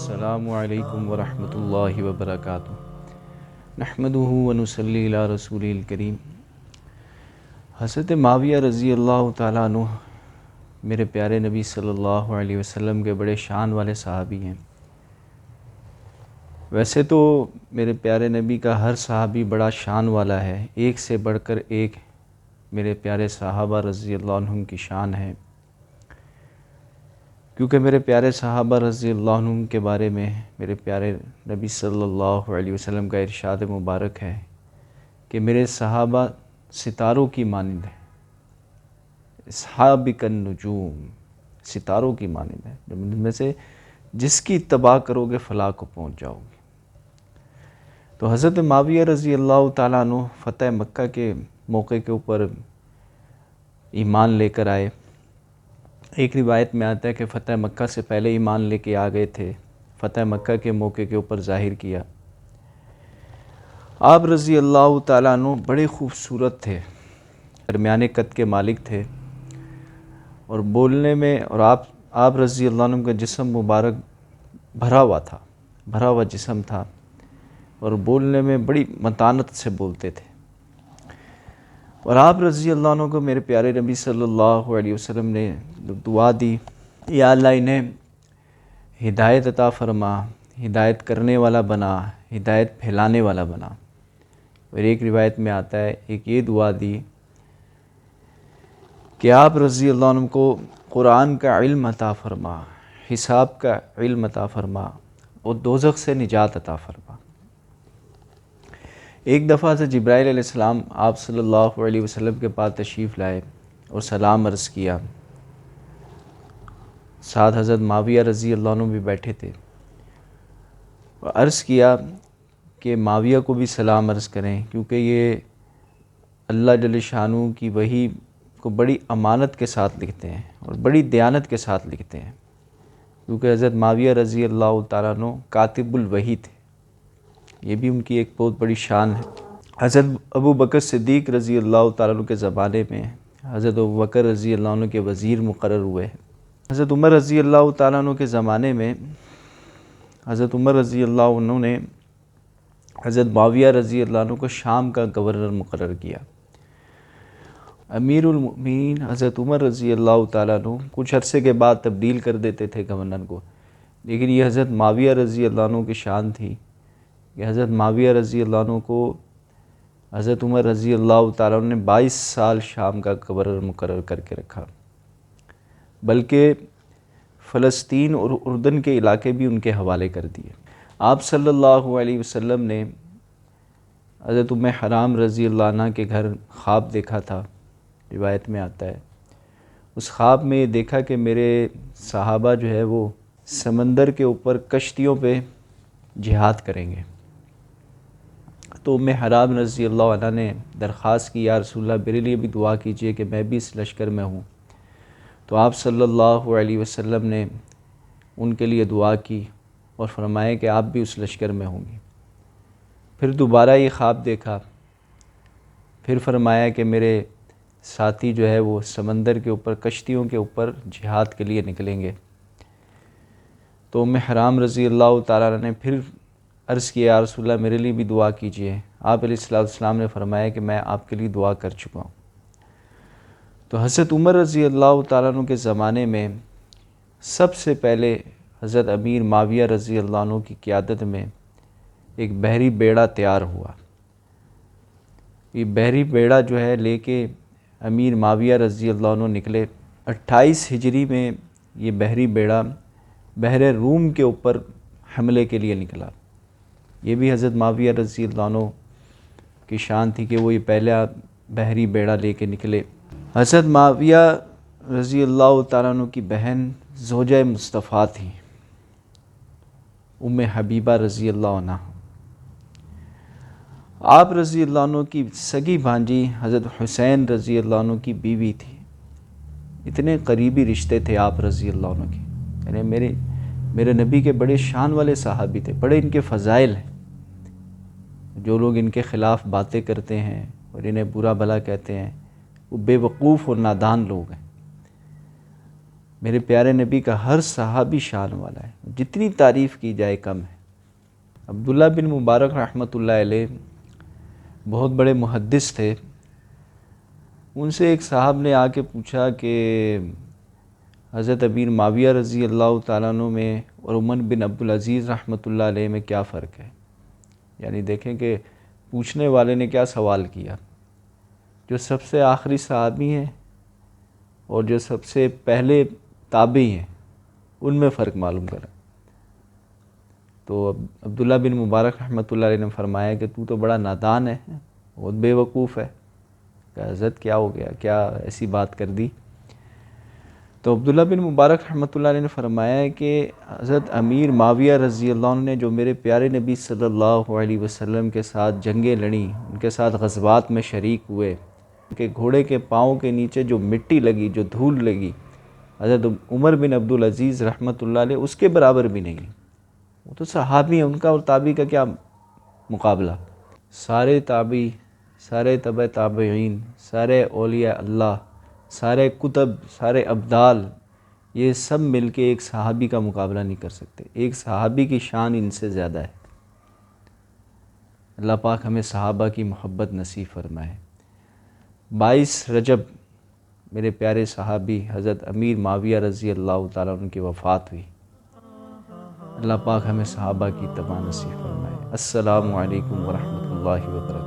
السلام علیکم ورحمۃ اللہ وبرکاتہ۔ نحمدہ ونصلی علی رسولہ الکریم۔ حضرت معاویہ رضی اللہ تعالیٰ عنہ میرے پیارے نبی صلی اللہ علیہ وسلم کے بڑے شان والے صحابی ہیں۔ ویسے تو میرے پیارے نبی کا ہر صحابی بڑا شان والا ہے، ایک سے بڑھ کر ایک میرے پیارے صحابہ رضی اللہ عنہم کی شان ہے، کیونکہ میرے پیارے صحابہ رضی اللہ عنہم کے بارے میں میرے پیارے نبی صلی اللہ علیہ وسلم کا ارشاد مبارک ہے کہ میرے صحابہ ستاروں کی مانند ہیں، اصحابی کالنجوم، ستاروں کی مانند ہیں، جن میں سے جس کی اتباع کرو گے فلاح کو پہنچ جاؤ گے۔ تو حضرت معاویہ رضی اللہ تعالیٰ عنہ فتح مکہ کے موقع کے اوپر ایمان لے کر آئے۔ ایک روایت میں آتا ہے کہ فتح مکہ سے پہلے ایمان لے کے آ گئے تھے، فتح مکہ کے موقع کے اوپر ظاہر کیا۔ آپ رضی اللہ تعالیٰ عنہ بڑے خوبصورت تھے، درمیانے قد کے مالک تھے، اور بولنے میں اور آپ رضی اللہ عنہ کا جسم مبارک بھرا ہوا جسم تھا، اور بولنے میں بڑی متانت سے بولتے تھے۔ اور آپ رضی اللہ عنہ کو میرے پیارے نبی صلی اللہ علیہ وسلم نے دعا دی، یا اللہ انہیں ہدایت عطا فرما، ہدایت کرنے والا بنا، ہدایت پھیلانے والا بنا۔ اور ایک روایت میں آتا ہے، ایک یہ دعا دی کہ آپ رضی اللہ عنہ کو قرآن کا علم عطا فرما، حساب کا علم عطا فرما، اور دوزخ سے نجات عطا فرما۔ ایک دفعہ حضرت جبرائیل علیہ السلام آپ صلی اللہ علیہ وسلم کے پاس تشریف لائے اور سلام عرض کیا، ساتھ حضرت معاویہ رضی اللہ عنہ بھی بیٹھے تھے، اور عرض کیا کہ معاویہ کو بھی سلام عرض کریں، کیونکہ یہ اللہ جل شانہ کی وحی کو بڑی امانت کے ساتھ لکھتے ہیں اور بڑی دیانت کے ساتھ لکھتے ہیں، کیونکہ حضرت معاویہ رضی اللہ تعالیٰ عنہ کاتب الوحی تھے، یہ بھی ان کی ایک بہت بڑی شان ہے۔ حضرت ابو بکر صدیق رضی اللہ تعالیٰ عنہ کے زمانے میں حضرت ابو بکر رضی اللہ عنہ کے وزیر مقرر ہوئے۔ حضرت عمر رضی اللہ تعالیٰ عنہ کے زمانے میں حضرت عمر رضی اللہ عنہ نے حضرت معاویہ رضی اللہ عنہ کو شام کا گورنر مقرر کیا۔ امیر المؤمنین حضرت عمر رضی اللہ تعالیٰ عنہ کچھ عرصے کے بعد تبدیل کر دیتے تھے گورنر کو، لیکن یہ حضرت معاویہ رضی اللہ عنہ کی شان تھی کہ حضرت معاویہ رضی اللہ عنہ کو حضرت عمر رضی اللہ تعالیٰ عنہ نے 22 سال شام کا گورنر مقرر کر کے رکھا، بلکہ فلسطین اور اردن کے علاقے بھی ان کے حوالے کر دیے۔ آپ صلی اللہ علیہ وسلم نے حضرت ام حرام رضی اللہ عنہ کے گھر خواب دیکھا تھا، روایت میں آتا ہے۔ اس خواب میں یہ دیکھا کہ میرے صحابہ جو ہے وہ سمندر کے اوپر کشتیوں پہ جہاد کریں گے۔ تو ام حرام رضی اللہ عنہ نے درخواست کی، یا رسول اللہ میرے لیے بھی دعا کیجئے کہ میں بھی اس لشکر میں ہوں۔ تو آپ صلی اللہ علیہ وسلم نے ان کے لیے دعا کی اور فرمایا کہ آپ بھی اس لشکر میں ہوں گے۔ پھر دوبارہ یہ خواب دیکھا، پھر فرمایا کہ میرے ساتھی جو ہے وہ سمندر کے اوپر کشتیوں کے اوپر جہاد کے لیے نکلیں گے۔ تو ام حرام رضی اللہ تعالیٰ عنہ نے پھر عرض کیا، یا رسول اللہ میرے لیے بھی دعا کیجئے۔ آپ علیہ السلام نے فرمایا کہ میں آپ کے لیے دعا کر چکا ہوں۔ تو حضرت عمر رضی اللہ تعالیٰ عنہ کے زمانے میں سب سے پہلے حضرت امیر معاویہ رضی اللہ عنہ کی قیادت میں ایک بحری بیڑا تیار ہوا۔ یہ بحری بیڑا جو ہے لے کے امیر معاویہ رضی اللہ عنہ نکلے۔ 28 ہجری میں یہ بحری بیڑا بحر روم کے اوپر حملے کے لیے نکلا۔ یہ بھی حضرت معاویہ رضی اللہ عنہ کی شان تھی کہ وہ یہ پہلا بحری بیڑا لے کے نکلے۔ حضرت معاویہ رضی اللہ تعالیٰ عنہ کی بہن زوجہ مصطفیٰ تھی، ام حبیبہ رضی اللہ عنہ۔ آپ رضی اللہ عنہ کی سگی بھانجی حضرت حسین رضی اللہ عنہ کی بیوی تھی۔ اتنے قریبی رشتے تھے آپ رضی اللہ عنہ کے، یعنی میرے نبی کے بڑے شان والے صحابی تھے، بڑے ان کے فضائل ہیں۔ جو لوگ ان کے خلاف باتیں کرتے ہیں اور انہیں برا بھلا کہتے ہیں، وہ بے وقوف اور نادان لوگ ہیں۔ میرے پیارے نبی کا ہر صحابی شان والا ہے، جتنی تعریف کی جائے کم ہے۔ عبداللہ بن مبارک رحمۃ اللہ علیہ بہت بڑے محدث تھے۔ ان سے ایک صاحب نے آ کے پوچھا کہ حضرت امیر معاویہ رضی اللہ تعالیٰ عنہ میں اور عمر بن عبدالعزیز رحمۃ اللہ علیہ میں کیا فرق ہے؟ یعنی دیکھیں کہ پوچھنے والے نے کیا سوال کیا، جو سب سے آخری صحابی ہیں اور جو سب سے پہلے تابعی ہیں ان میں فرق معلوم کریں۔ تو عبداللہ بن مبارک رحمۃ اللہ علیہ نے فرمایا کہ تو بڑا نادان ہے، بہت بے وقوف ہے۔ کہ حضرت کیا ہو گیا، کیا ایسی بات کر دی؟ تو عبداللہ بن مبارک رحمۃ اللہ علیہ نے فرمایا ہے کہ حضرت امیر معاویہ رضی اللہ عنہ نے جو میرے پیارے نبی صلی اللہ علیہ وسلم کے ساتھ جنگیں لڑیں، ان کے ساتھ غزوات میں شریک ہوئے، ان کے گھوڑے کے پاؤں کے نیچے جو مٹی لگی، جو دھول لگی، حضرت عمر بن عبدالعزیز رحمۃ اللہ علیہ اس کے برابر بھی نہیں۔ وہ تو صحابی ہیں، ان کا اور تابعی کا کیا مقابلہ؟ سارے تابعی، سارے تبع تابعین، سارے اولیاء اللہ، سارے کتب، سارے ابدال، یہ سب مل کے ایک صحابی کا مقابلہ نہیں کر سکتے۔ ایک صحابی کی شان ان سے زیادہ ہے۔ اللہ پاک ہمیں صحابہ کی محبت نصیب فرمائے۔ 22 رجب میرے پیارے صحابی حضرت امیر معاویہ رضی اللہ تعالیٰ عنہ کی وفات ہوئی۔ اللہ پاک ہمیں صحابہ کی اتباع نصیب فرمائے۔ السلام علیکم ورحمۃ اللہ وبرکاتہ۔